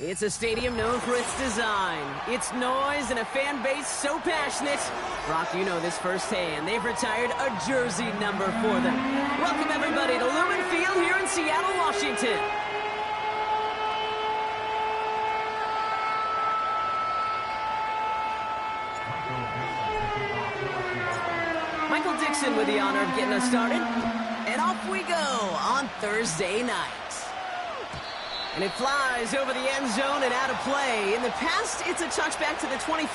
It's a stadium known for its design, its noise, and a fan base so passionate. Brock, you know this firsthand. They've retired a jersey number for them. Welcome, everybody, to Lumen Field here in Seattle, Washington. Michael Dixon with the honor of getting us started. And off we go on Thursday night. And it flies over the end zone and out of play. In the past, it's a touchback to the 25.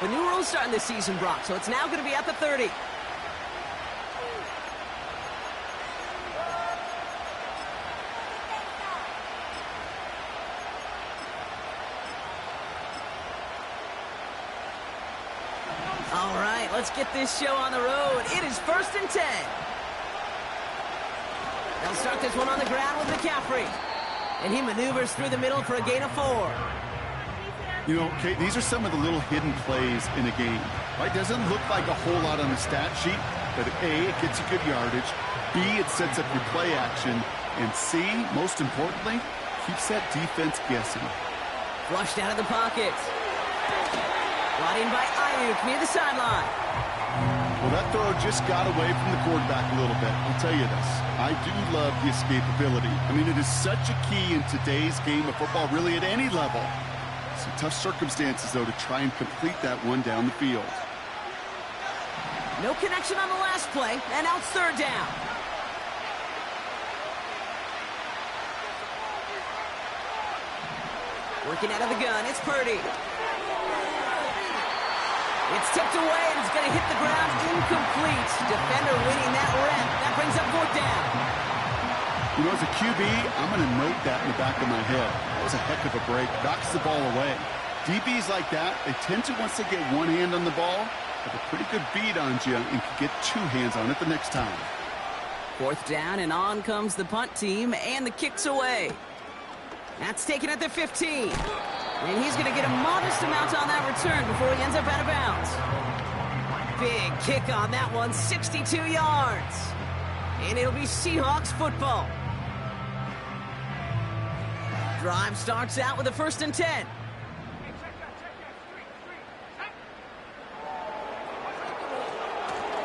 The new rules starting this season, Brock, so it's now going to be at the 30. All right, let's get this show on the road. It is 1st and 10. They'll start this one on the ground with McCaffrey. And he maneuvers through the middle for a gain of 4. You know, Kate, these are some of the little hidden plays in a game. Right? Doesn't look like a whole lot on the stat sheet, but A, it gets you good yardage. B, it sets up your play action. And C, most importantly, keeps that defense guessing. Flushed out of the pocket. Brought in by Ayuk near the sideline. Well, that throw just got away from the quarterback a little bit. I'll tell you this. I do love the escapability. I mean, it is such a key in today's game of football, really at any level. Some tough circumstances, though, to try and complete that one down the field. No connection on the last play, and now it's 3rd down. Working out of the gun, it's Purdy. It's tipped away, and it's going to hit the ground incomplete. Defender winning that rep. That brings up 4th down. You know, as a QB, I'm going to note that in the back of my head. That was a heck of a break. Knocks the ball away. DBs like that, they tend to, once they get one hand on the ball, have a pretty good beat on you and can get 2 hands on it the next time. 4th down, and on comes the punt team, and the kick's away. That's taken at the 15. And he's going to get a modest amount on that return before he ends up out of bounds. Big kick on that one, 62 yards. And it'll be Seahawks football. Drive starts out with a 1st and 10.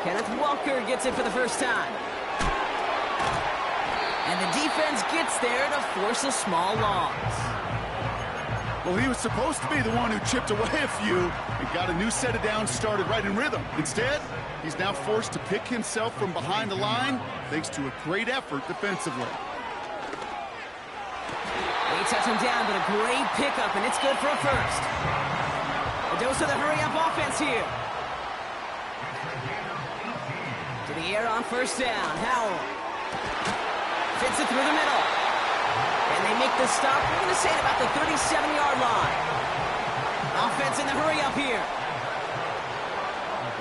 Kenneth Walker gets it for the first time. And the defense gets there to force a small loss. Well, he was supposed to be the one who chipped away a few and got a new set of downs started right in rhythm. Instead, he's now forced to pick himself from behind the line thanks to a great effort defensively. They touch him down, but a great pickup, and it's good for a first. A dose of the hurry-up offense here. To the air on 1st down. Howell fits it through the middle. And they make the stop, we're going to say, at about the 37-yard line. Offense in the hurry-up here.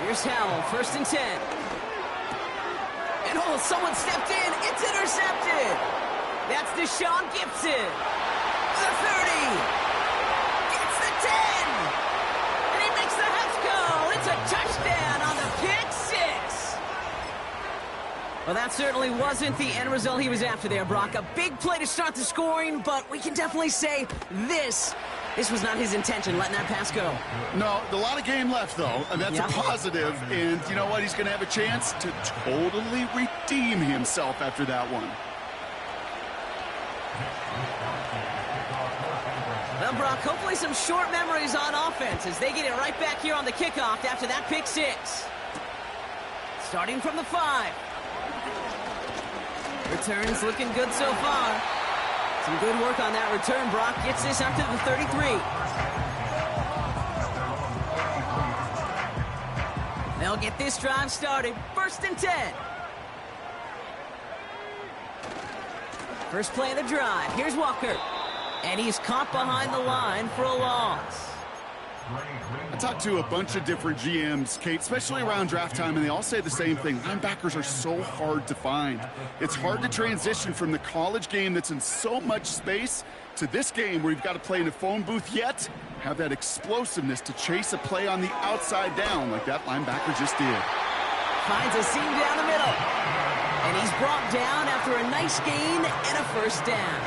Here's Howell, 1st and 10. And oh, someone stepped in. It's intercepted. That's Deshaun Gibson. The 30. Gets the 10. And he makes the Huts go. It's a touchdown on the pick 6. Well, that certainly wasn't the end result he was after there, Brock. A big play to start the scoring, but we can definitely say this was not his intention, letting that pass go. No, a lot of game left, though, and that's a positive. And you know what? He's going to have a chance to totally redeem himself after that one. Well, Brock, hopefully some short memories on offense as they get it right back here on the kickoff after that pick 6. Starting from the 5. Returns looking good so far. Some good work on that return. Brock gets this up to the 33. They'll get this drive started. 1st and 10. First play of the drive. Here's Walker. And he's caught behind the line for a loss. I talked to a bunch of different GMs, Kate, especially around draft time, and they all say the same thing. Linebackers are so hard to find. It's hard to transition from the college game that's in so much space to this game where you've got to play in a phone booth, yet have that explosiveness to chase a play on the outside down like that linebacker just did. Finds a seam down the middle. And he's brought down after a nice gain and a 1st down.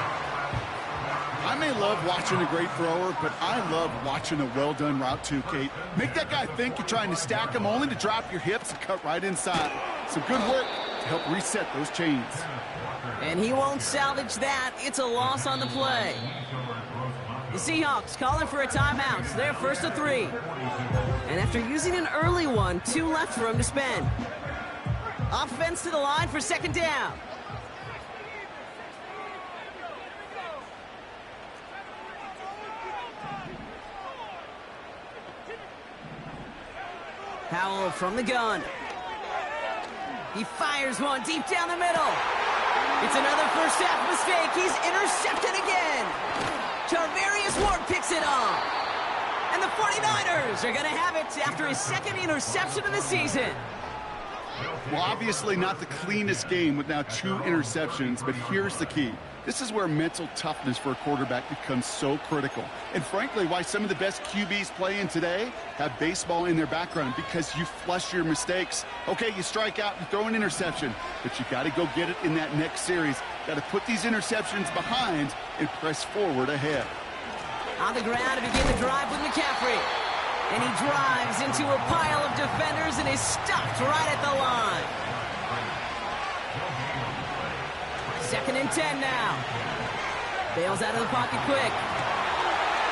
I may love watching a great thrower, but I love watching a well-done route too, Kate. Make that guy think you're trying to stack him only to drop your hips and cut right inside. Some good work to help reset those chains. And he won't salvage that. It's a loss on the play. The Seahawks calling for a timeout. They're first to 3. And after using an early one, 2 left for him to spend. Offense to the line for second down. Powell from the gun. He fires one deep down the middle. It's another first half mistake. He's intercepted again. Tarvarius Ward picks it off. And the 49ers are going to have it after his second interception of the season. Well, obviously not the cleanest game with now 2 interceptions, but here's the key. This is where mental toughness for a quarterback becomes so critical. And frankly, why some of the best QBs playing today have baseball in their background, because you flush your mistakes. Okay, you strike out, you throw an interception, but you got to go get it in that next series. Got to put these interceptions behind and press forward ahead. On the ground to begin the drive with McCaffrey. And he drives into a pile of defenders and is stopped right at the line. 2nd and 10 now. Bails out of the pocket quick.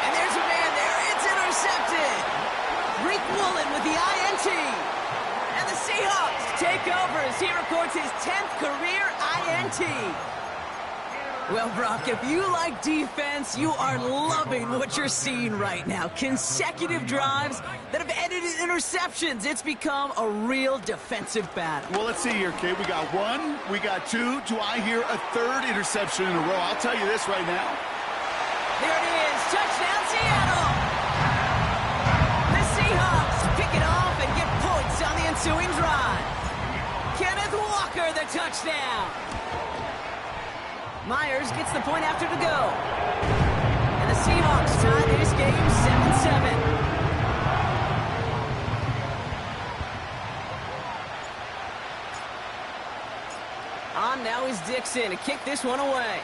And there's a man there. It's intercepted. Greek Woolen with the INT. And the Seahawks take over as he records his 10th career INT. Well, Brock, if you like defense, you are loving what you're seeing right now. Consecutive drives that have ended in interceptions. It's become a real defensive battle. Well, let's see here, Kate. We got 1, we got 2. Do I hear a 3rd interception in a row? I'll tell you this right now. There it is. Touchdown, Seattle. The Seahawks pick it off and get points on the ensuing drive. Kenneth Walker, the touchdown. Myers gets the point after to go. And the Seahawks tie this game 7-7. On now is Dixon to kick this one away.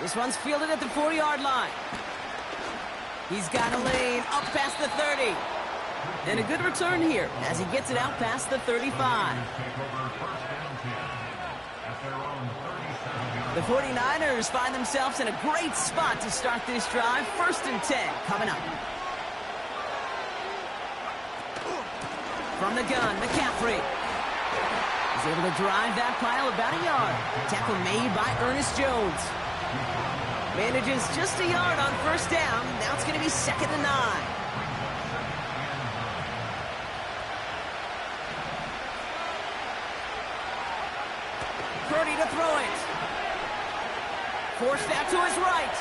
This one's fielded at the 40-yard line. He's got a lane up past the 30. And a good return here as he gets it out past the 35. The 49ers find themselves in a great spot to start this drive. 1st and 10 coming up. From the gun, McCaffrey. He's able to drive that pile about a yard. Tackle made by Ernest Jones. Manages just a yard on 1st down. Now it's going to be 2nd and 9. Purdy to throw it. Forced out to his right.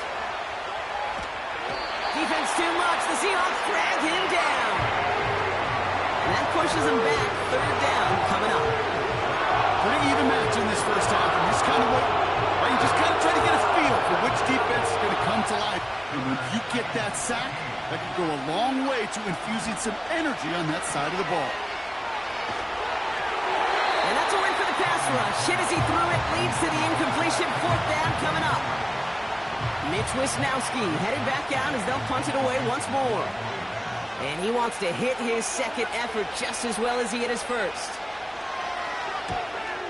Defense too much. The Seahawks drag him down. And that pushes him back. 3rd down coming up. Pretty even match in this first half. And just kind of wait. Right? You just kind of try to get a feel for which defense is going to come to life. And when you get that sack, that can go a long way to infusing some energy on that side of the ball. And that's a win for the pass rush. Hit as he threw it, leads to the incompletion. 4th down coming up. Mitch Wisnowski headed back out as they'll punt it away once more. And he wants to hit his 2nd effort just as well as he hit his 1st.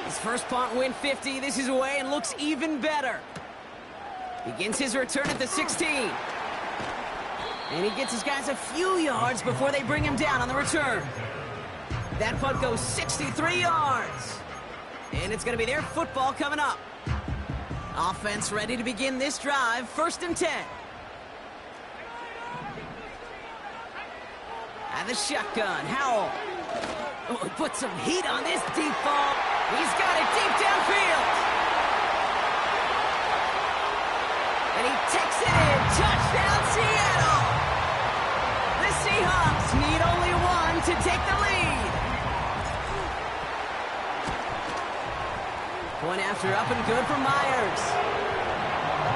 His first punt went 50. This is away and looks even better. Begins his return at the 16. And he gets his guys a few yards before they bring him down on the return. That punt goes 63 yards. And it's going to be their football coming up. Offense ready to begin this drive. 1st and 10. And the shotgun, Howell. Oh, he put some heat on this deep ball. He's got it deep downfield. And he takes it in. Touchdown, Seattle. The Seahawks need only 1 to take the lead. Point after up and good for Myers.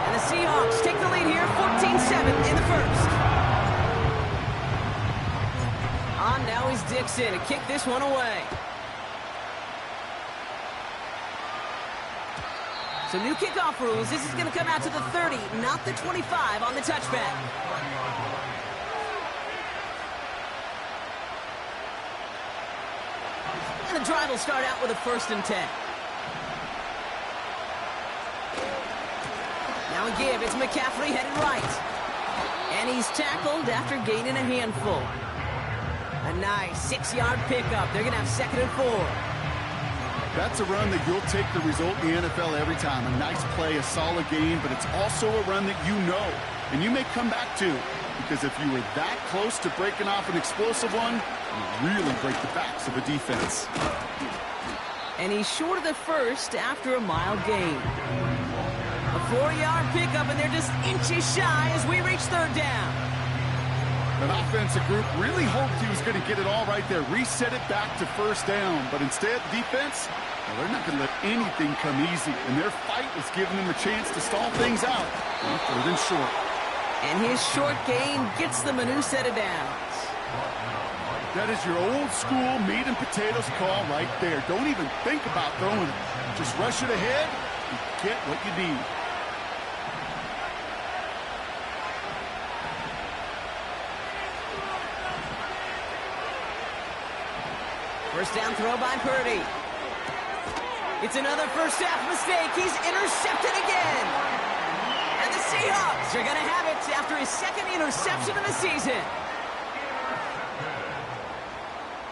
And the Seahawks take the lead here, 14-7 in the 1st. On now is Dixon to kick this one away. So new kickoff rules. This is going to come out to the 30, not the 25 on the touchback. And the drive will start out with a 1st and 10. Now a give. It's McCaffrey headed right. And he's tackled after gaining a handful. A nice 6-yard pickup. They're going to have 2nd and 4. That's a run that you'll take the result in the NFL every time. A nice play, a solid game, but it's also a run that you know and you may come back to, because if you were that close to breaking off an explosive one, you really break the backs of a defense. And he's short of the 1st after a mild gain. A 4-yard pickup, and they're just inches shy as we reach 3rd down. That offensive group really hoped he was going to get it all right there, reset it back to 1st down. But instead, defense, well, they're not going to let anything come easy. And their fight is giving them a chance to stall things out on 3rd and short. And his short gain gets them a new set of downs. That is your old school meat and potatoes call right there. Don't even think about throwing it. Just rush it ahead and get what you need. First down throw by Purdy. It's another first half mistake. He's intercepted again. And the Seahawks are going to have it after his 2nd interception of the season.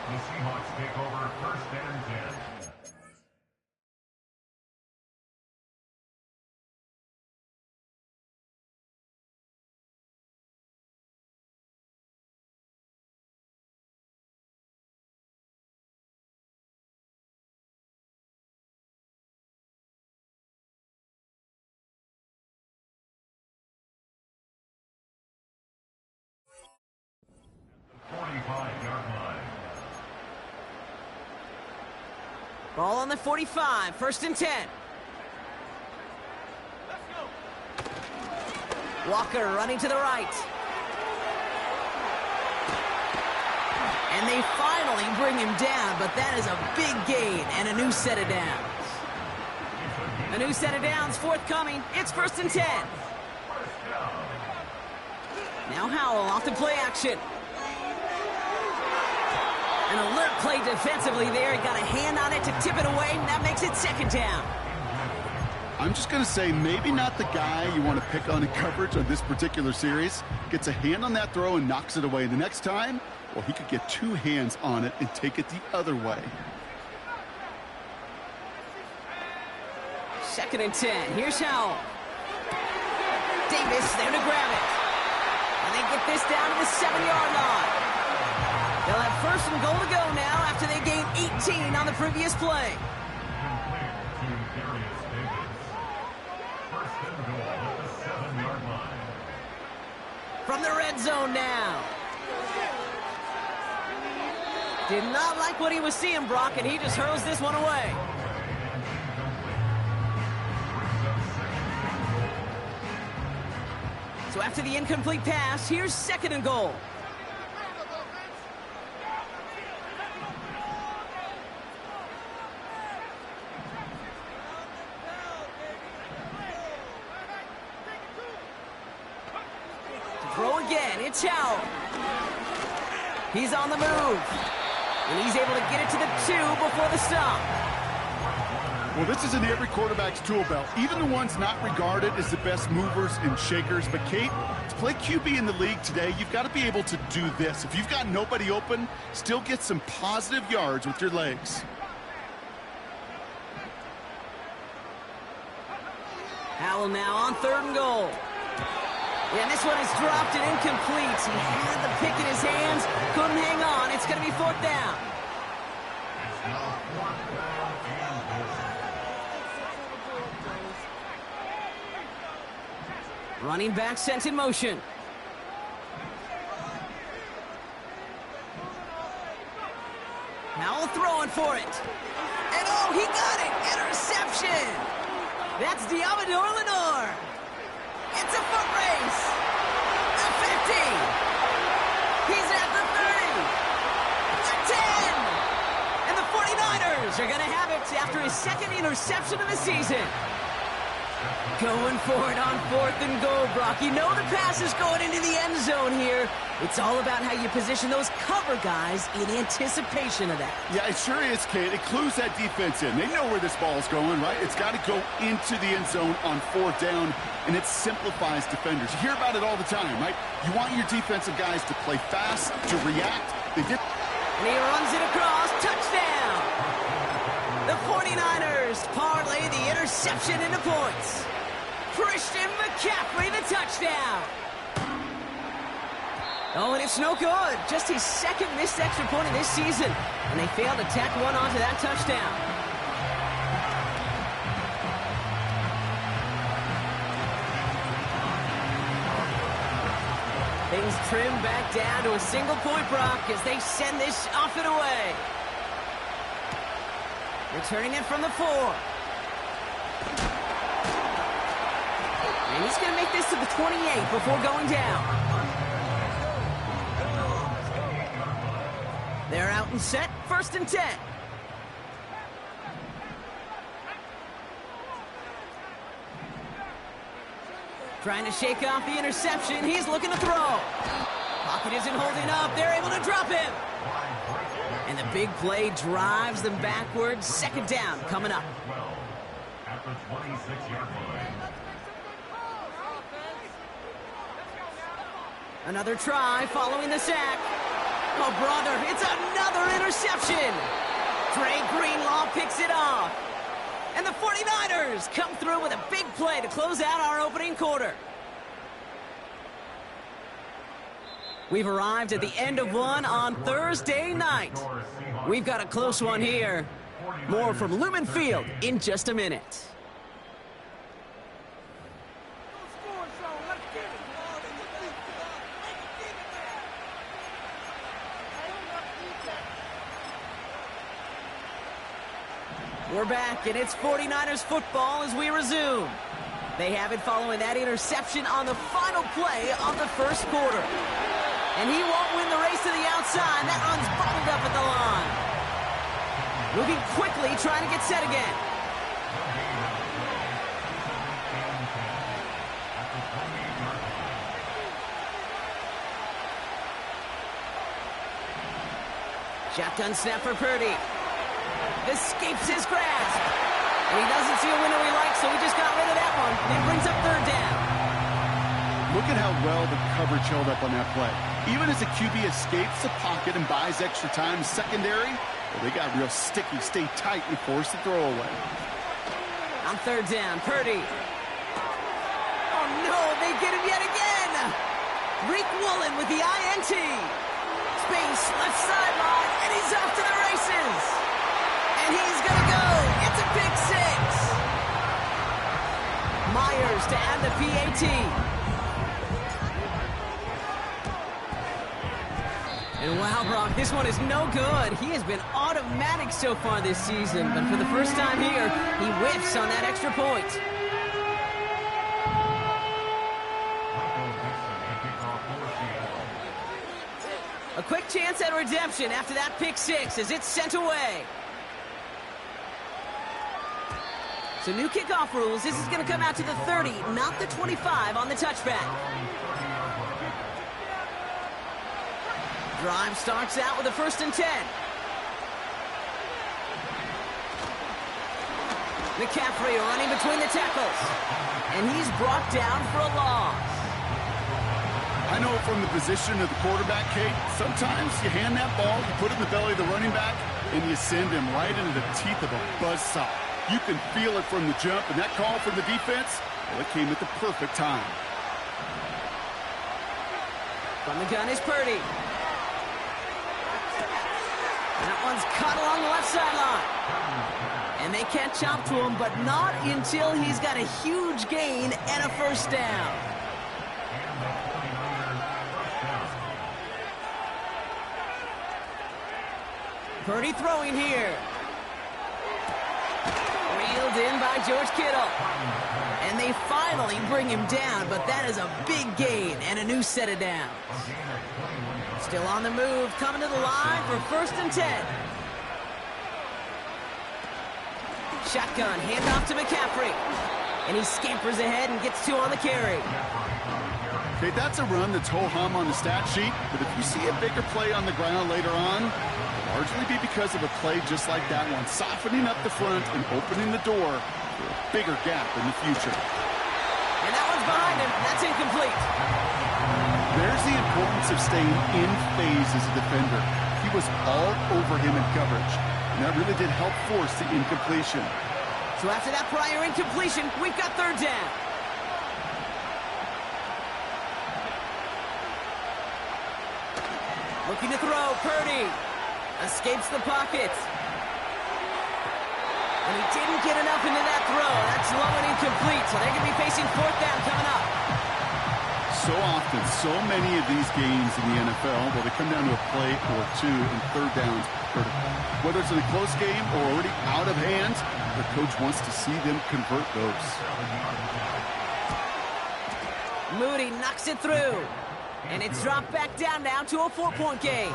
The Seahawks take over 1st and 10. Ball on the 45, 1st and 10. Walker running to the right. And they finally bring him down, but that is a big gain and a new set of downs. A new set of downs forthcoming. It's 1st and 10. Now Howell off the play action. An alert play defensively there. He got a hand on it to tip it away, and that makes it 2nd down. I'm just going to say maybe not the guy you want to pick on in coverage on this particular series. Gets a hand on that throw and knocks it away. The next time, well, he could get 2 hands on it and take it the other way. 2nd and 10. Here's Howell. Davis there to grab it. And they get this down to the 7-yard line. They'll have 1st and goal to go now after they gained 18 on the previous play. From the red zone now. Did not like what he was seeing, Brock, and he just hurls this one away. So after the incomplete pass, here's 2nd and goal. Throw again, it's Howell. He's on the move. And he's able to get it to the 2 before the stop. Well, this is in every quarterback's tool belt, even the ones not regarded as the best movers and shakers. But, Kate, to play QB in the league today, you've got to be able to do this. If you've got nobody open, still get some positive yards with your legs. Howell now on 3rd and goal. And this one is dropped and incomplete. He had the pick in his hands, couldn't hang on. It's going to be 4th down. Running back sent in motion. Howell throwing for it. And oh, he got it! Interception! That's Diamador Lenore. It's a foot race. The 50. He's at the 30. The 10. And the 49ers are going to have it after his 2nd interception of the season. Going for it on 4th and goal, Brock. You know the pass is going into the end zone here. It's all about how you position those cover guys in anticipation of that. Yeah, it sure is, Kate. It clues that defense in. They know where this ball's going, right? It's got to go into the end zone on 4th down, and it simplifies defenders. You hear about it all the time, right? You want your defensive guys to play fast, to react. They did. And he runs it across. Touchdown! The 49ers parlay the interception into points. Christian McCaffrey, the touchdown. Oh, and it's no good. Just his second missed extra point of this season. And they failed to tack one onto that touchdown. Things trim back down to a single point, Brock, as they send this off and away. Returning it from the 4. And he's going to make this to the 28 before going down. They're out and set. 1st and 10. Trying to shake off the interception. He's looking to throw. Pocket isn't holding up. They're able to drop him. And the big play drives them backwards. 2nd down coming up. At the 26-yard line. Another try following the sack. Oh, brother, it's another interception. Dre Greenlaw picks it off. And the 49ers come through with a big play to close out our opening quarter. We've arrived at the end of one on Thursday night. We've got a close one here. More from Lumen Field in just a minute. We're back, and it's 49ers football as we resume. They have it following that interception on the final play of the first quarter. And he won't win the race to the outside. That one's bubbled up at the line. Moving quickly, trying to get set again. Shotgun snap for Purdy. Escapes his grasp. And he doesn't see a window he likes, so he just got rid of that one. And brings up 3rd down. Look at how well the coverage held up on that play. Even as the QB escapes the pocket and buys extra time secondary, well, they got real sticky, stay tight, and force the throw away. On 3rd down, Purdy. Oh, no, they get him yet again. Reek Woolen with the INT. Space, left sideline, and he's off to the races. And he's going to go. It's a pick 6. Myers to add the PAT. And wow, Brock, this one is no good. He has been automatic so far this season, but for the first time here, he whiffs on that extra point. A quick chance at redemption after that pick 6 as it's sent away. So new kickoff rules. This is going to come out to the 30, not the 25 on the touchback. Drive starts out with a 1st and 10. McCaffrey running between the tackles. And he's brought down for a loss. I know from the position of the quarterback, Kate, sometimes you hand that ball, you put it in the belly of the running back, and you send him right into the teeth of a buzzsaw. You can feel it from the jump, and that call from the defense, well, it came at the perfect time. From the gun is Purdy. That one's caught along the left sideline. And they catch up to him, but not until he's got a huge gain and a 1st down. Purdy throwing here. Reeled in by George Kittle. And they finally bring him down, but that is a big gain and a new set of downs. Still on the move, coming to the line for 1st and 10. Shotgun, handoff to McCaffrey. And he scampers ahead and gets 2 on the carry. Okay, that's a run that's ho-hum on the stat sheet, but if you see a bigger play on the ground later on, it'll largely be because of a play just like that one, softening up the front and opening the door for a bigger gap in the future. And that one's behind him. That's incomplete. There's the importance of staying in phase as a defender. He was all over him in coverage, and that really did help force the incompletion. So after that prior incompletion, we've got 3rd down. Looking to throw, Purdy. Escapes the pocket. And he didn't get enough into that throw. That's low and incomplete, so they're going to be facing 4th down coming up. So often, so many of these games in the NFL, well, they come down to a play or 2 and 3rd downs critical. Whether it's in a close game or already out of hand, the coach wants to see them convert those. Moody knocks it through. And it's dropped back down now to a 4-point game.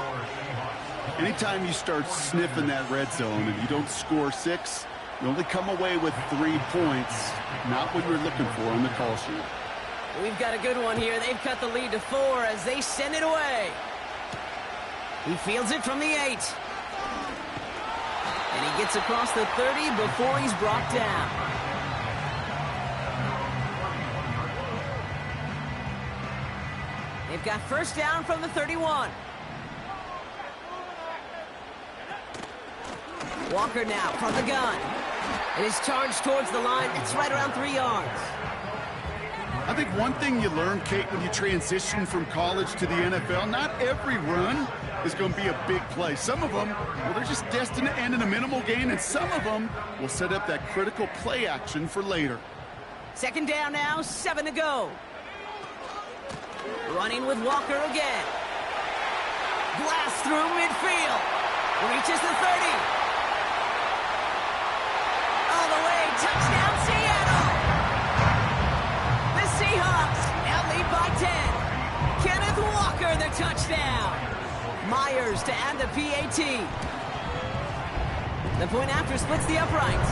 Anytime you start sniffing that red zone and you don't score 6, you only come away with 3 points. Not what you're looking for on the call sheet. We've got a good one here. They've cut the lead to 4 as they send it away. He fields it from the 8. And he gets across the 30 before he's brought down. They've got 1st down from the 31. Walker now from the gun. And his charge towards the line. It's right around 3 yards. I think one thing you learn, Kate, when you transition from college to the NFL, not every run is going to be a big play. Some of them, well, they're just destined to end in a minimal gain, and some of them will set up that critical play action for later. 2nd down now, 7 to go. Running with Walker again. Blast through midfield. Reaches the 30. All the way, touchdown Seattle. The Seahawks now lead by 10. Kenneth Walker, the touchdown. Myers to add the PAT. The point after splits the uprights.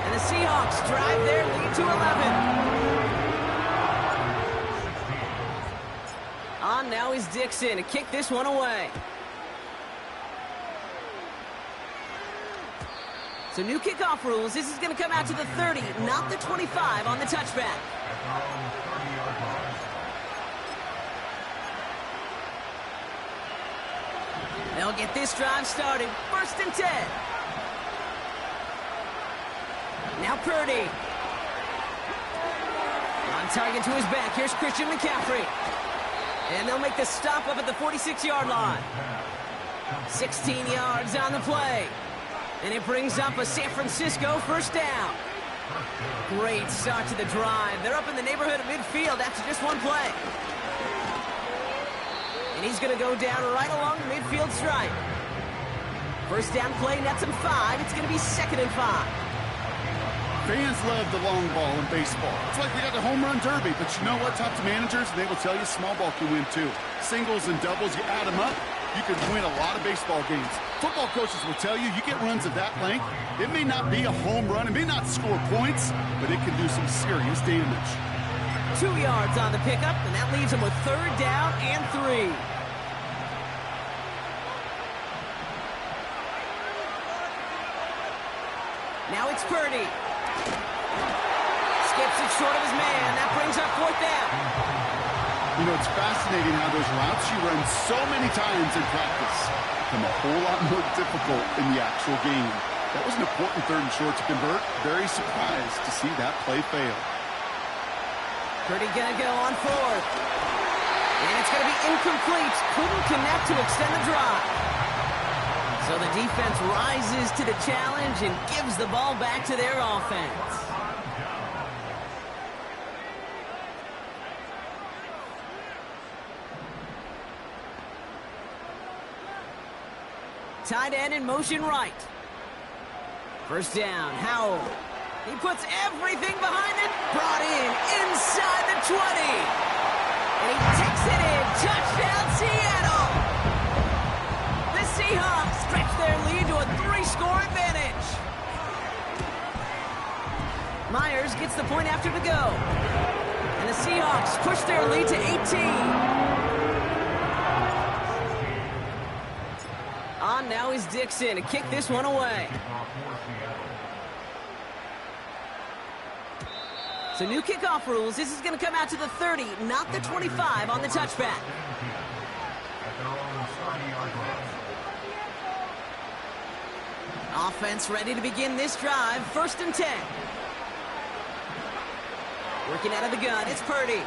And the Seahawks drive their lead to 11. On now is Dixon to kick this one away. So new kickoff rules. This is going to come out to the 30, not the 25 on the touchback. They'll get this drive started. 1st and 10. Now Purdy. On target to his back. Here's Christian McCaffrey. And they'll make the stop up at the 46-yard line. 16 yards on the play. And it brings up a San Francisco 1st down. Great start to the drive. They're up in the neighborhood of midfield after just 1 play. And he's going to go down right along the midfield stripe. 1st down play nets him 5. It's going to be 2nd and 5. Fans love the long ball in baseball. It's like we got the home run derby, but you know what? Talk to managers, and they will tell you small ball can win too. Singles and doubles, you add them up, you can win a lot of baseball games. Football coaches will tell you, you get runs of that length, it may not be a home run, it may not score points, but it can do some serious damage. 2 yards on the pickup, and that leaves him with 3rd down and 3. Now it's Purdy. Skips it short of his man. That brings up 4th down. You know, it's fascinating how those routes you run so many times in practice become a whole lot more difficult in the actual game. That was an important 3rd and short to convert. Very surprised to see that play fail. Purdy gonna go on 4th. And it's gonna be incomplete. Couldn't connect to extend the drive. So the defense rises to the challenge and gives the ball back to their offense. Tight end in motion right. 1st down, Howell. He puts everything behind it. Brought in inside the 20. And he takes it in. Touchdown, Seattle. The Seahawks stretch their lead to a 3-score advantage. Myers gets the point after the go. And the Seahawks push their lead to 18. On now is Dixon to kick this one away. So new kickoff rules. This is going to come out to the 30, not the 25 on the touchback. Offense ready to begin this drive. 1st and 10. Working out of the gun, it's Purdy.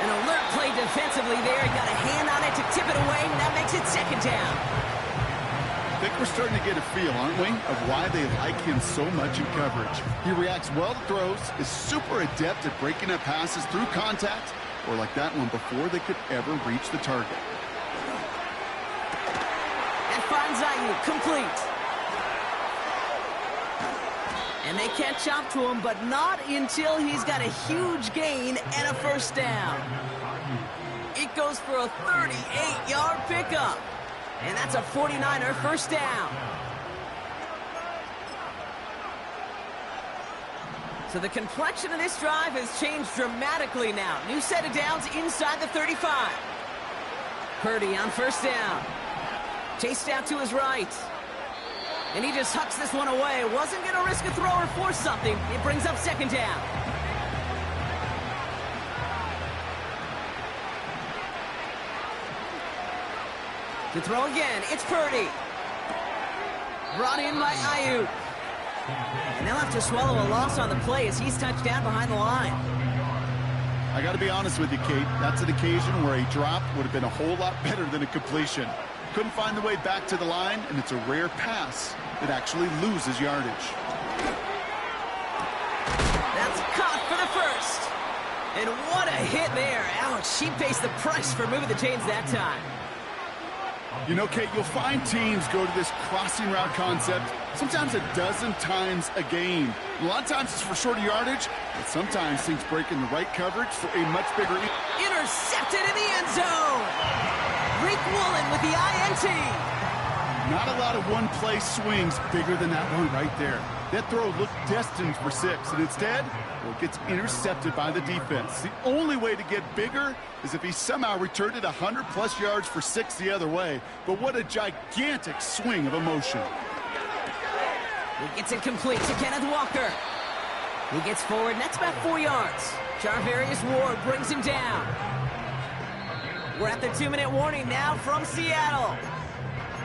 An alert play defensively there. He got a hand on it to tip it away, and that makes it 2nd down. I think we're starting to get a feel, aren't we, of why they like him so much in coverage. He reacts well to throws, is super adept at breaking up passes through contact, or like that one before they could ever reach the target. And finds Ayuk complete. And they catch up to him, but not until he's got a huge gain and a 1st down. It goes for a 38-yard pickup. And that's a 49er 1st down. So the complexion of this drive has changed dramatically now. New set of downs inside the 35. Purdy on 1st down. Chased out to his right. And he just hucks this one away. Wasn't going to risk a throw or force something. It brings up 2nd down. To throw again, it's Purdy. Brought in by Ayuk. And they'll have to swallow a loss on the play as he's touched down behind the line. I got to be honest with you, Kate. That's an occasion where a drop would have been a whole lot better than a completion. Couldn't find the way back to the line, and it's a rare pass that actually loses yardage. That's caught for the 1st. And what a hit there. Ouch, she pays the price for moving the chains that time. You know, Kate, you'll find teams go to this crossing route concept sometimes a dozen times a game. A lot of times it's for shorter yardage, but sometimes things break in the right coverage for a much bigger... Intercepted in the end zone. Rick Woolen with the INT. Not a lot of one-play swings bigger than that one right there. That throw looked destined for 6, and instead, well, it gets intercepted by the defense. The only way to get bigger is if he somehow returned it 100-plus yards for 6 the other way. But what a gigantic swing of emotion. He gets it complete to Kenneth Walker. He gets forward, and that's about 4 yards. Charvarius Ward brings him down. We're at the 2-minute warning now from Seattle.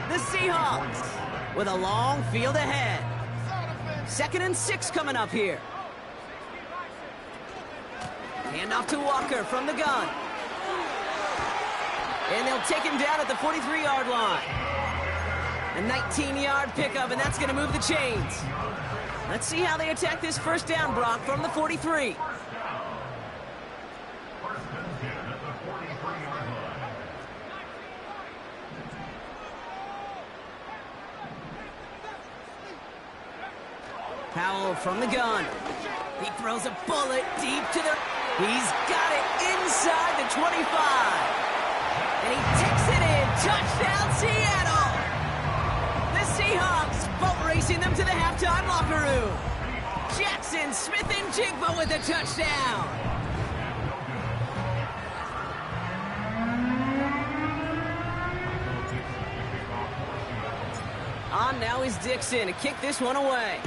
The Seahawks with a long field ahead. 2nd and 6 coming up here. Handoff to Walker from the gun. And they'll take him down at the 43-yard line. A 19-yard pickup, and that's going to move the chains. Let's see how they attack this 1st down, Brock, from the 43. Powell from the gun. He throws a bullet deep to the... He's got it inside the 25. And he takes it in. Touchdown, Seattle! The Seahawks boat racing them to the halftime locker room. Jackson, Smith, and Jigba with a touchdown. On now is Dixon to kick this one away.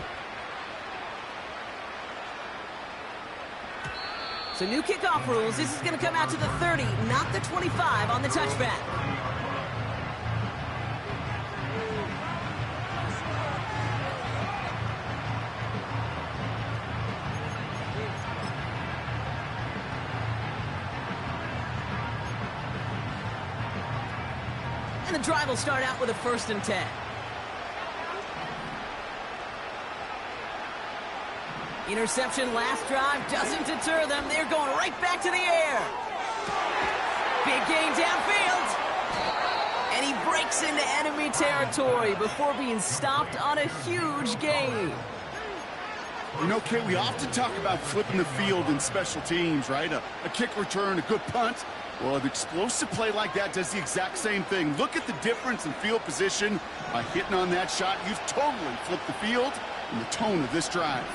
So new kickoff rules. This is going to come out to the 30, not the 25 on the touchback. And the drive will start out with a 1st and 10. Interception last drive doesn't deter them. They're going right back to the air. Big gain downfield. And he breaks into enemy territory before being stopped on a huge gain. You know, Kate, we often talk about flipping the field in special teams, right? A kick return, a good punt. Well, an explosive play like that does the exact same thing. Look at the difference in field position. By hitting on that shot, you've totally flipped the field and the tone of this drive.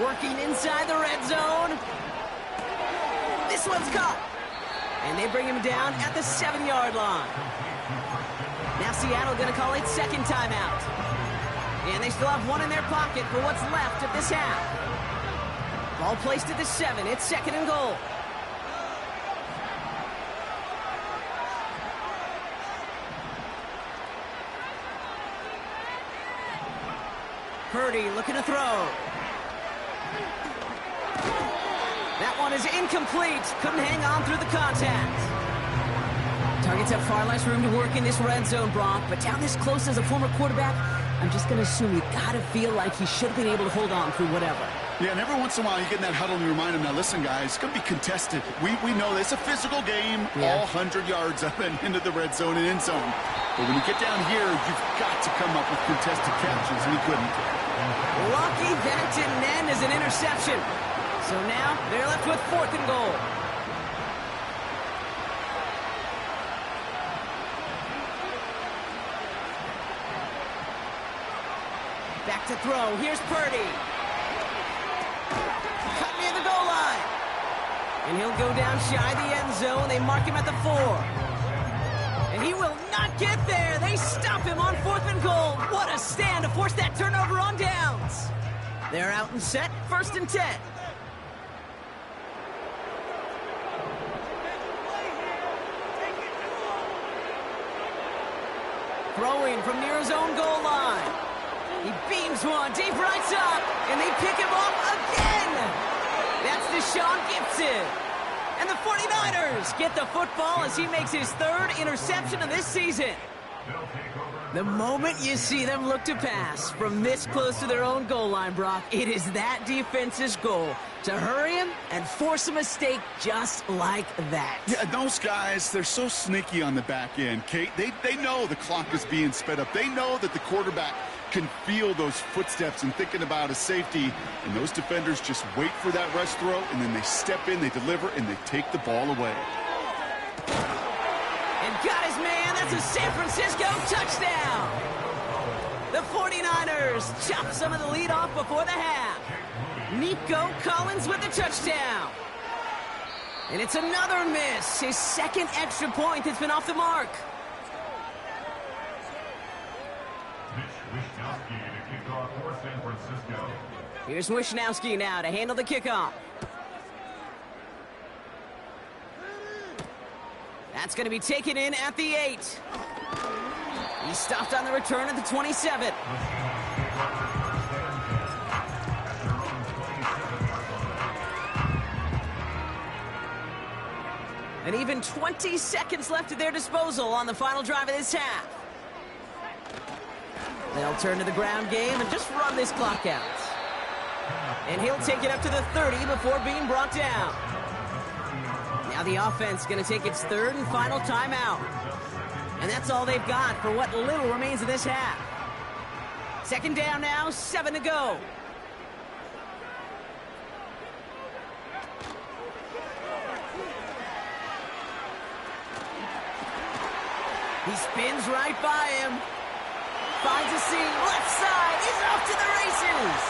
Working inside the red zone. This one's caught. And they bring him down at the 7-yard line. Now Seattle going to call it second timeout. And they still have one in their pocket for what's left of this half. Ball placed at the 7. It's second and goal. Purdy looking to throw. That one is incomplete. Couldn't hang on through the contact. Targets have far less room to work in this red zone, Brock, but down this close as a former quarterback, I'm just going to assume you got to feel like he should have been able to hold on through whatever. Yeah, and every once in a while you get in that huddle and you remind him, now listen, guys, it's going to be contested. We know it's a physical game, all 100 yards up and into the red zone and end zone. But when you get down here, you've got to come up with contested catches, and he couldn't. Lucky that didn't end as an interception. So now they're left with fourth and goal. Back to throw. Here's Purdy. Cut near the goal line. And he'll go down shy the end zone. They mark him at the 4. And he will not get there. They stop him on fourth and goal. What a stand to force that turnover on downs. They're out and set. First and 10. Throwing from near his own goal line. He beams one deep right side, and they pick him up again. That's Deshaun Gibson. And the 49ers get the football as he makes his third interception of this season. The moment you see them look to pass from this close to their own goal line, Brock, it is that defense's goal to hurry him and force a mistake just like that. Yeah, those guys, they're so sneaky on the back end, Kate. They know the clock is being sped up. They know that the quarterback can feel those footsteps and thinking about a safety. And those defenders just wait for that rush throw, and then they step in, they deliver, and they take the ball away. And got his man. That's a San Francisco touchdown. The 49ers chop some of the lead off before the half. Nico Collins with the touchdown. And it's another miss. His second extra point that's been off the mark. Here's Wishnowski now to handle the kickoff. That's going to be taken in at the 8. He stopped on the return at the 27. And even 20 seconds left at their disposal on the final drive of this half. They'll turn to the ground game and just run this clock out. And he'll take it up to the 30 before being brought down. Now the offense going to take its third and final timeout. And that's all they've got for what little remains of this half. Second down now, 7 to go. He spins right by him. Finds a seam, left side, he's off to the races.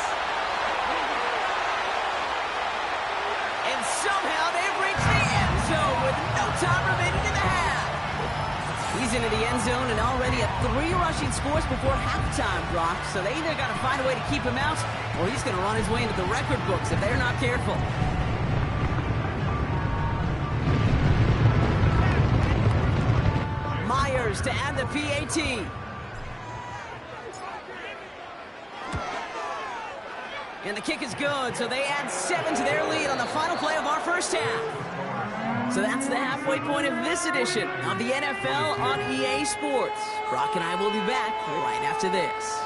And somehow they've reached the end zone with no time remaining in the half. He's into the end zone and already at 3 rushing scores before halftime, Brock. So they either got to find a way to keep him out, or he's going to run his way into the record books if they're not careful. Myers to add the PAT. And the kick is good, so they add 7 to their lead on the final play of our first half. So that's the halfway point of this edition of the NFL on EA Sports. Brock and I will be back right after this.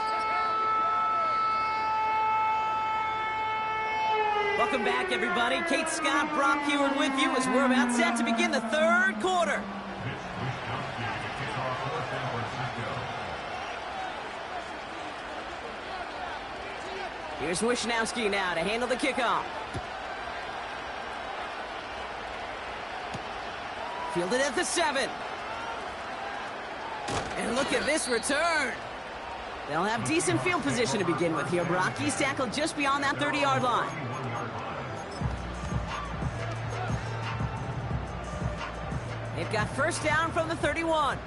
Welcome back, everybody. Kate Scott, Brock Heward with you as we're about set to begin the third quarter. Here's Wishnowski now to handle the kickoff. Fielded at the 7. And look at this return. They'll have decent field position to begin with here, Brock. He's tackled just beyond that 30-yard line. They've got first down from the 31.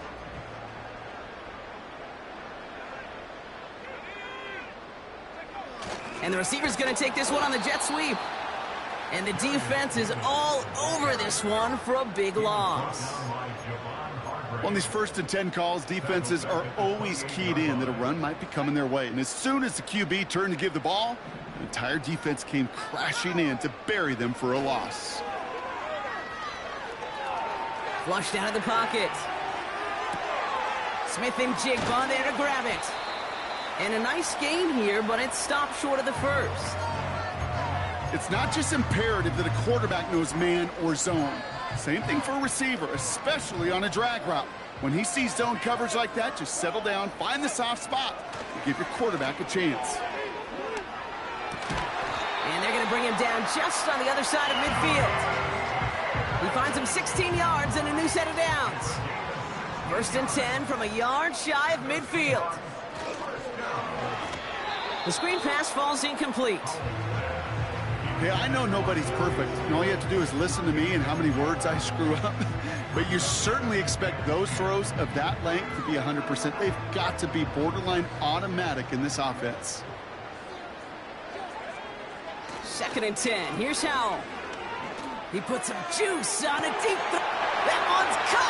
And the receiver's going to take this one on the jet sweep. And the defense is all over this one for a big loss. On these 1st and 10 calls, defenses are always keyed in that a run might be coming their way. And as soon as the QB turned to give the ball, the entire defense came crashing in to bury them for a loss. Flushed out of the pocket. Smith and Jigba there to grab it. And a nice gain here, but it stopped short of the first. It's not just imperative that a quarterback knows man or zone. Same thing for a receiver, especially on a drag route. When he sees zone coverage like that, just settle down, find the soft spot, and give your quarterback a chance. And they're going to bring him down just on the other side of midfield. He finds him 16 yards and a new set of downs. 1st and 10 from a yard shy of midfield. The screen pass falls incomplete. Hey, I know nobody's perfect, and all you have to do is listen to me and how many words I screw up. But you certainly expect those throws of that length to be 100%. They've got to be borderline automatic in this offense. 2nd and 10. Here's Howell. He puts some juice on a deep throw. That one's caught.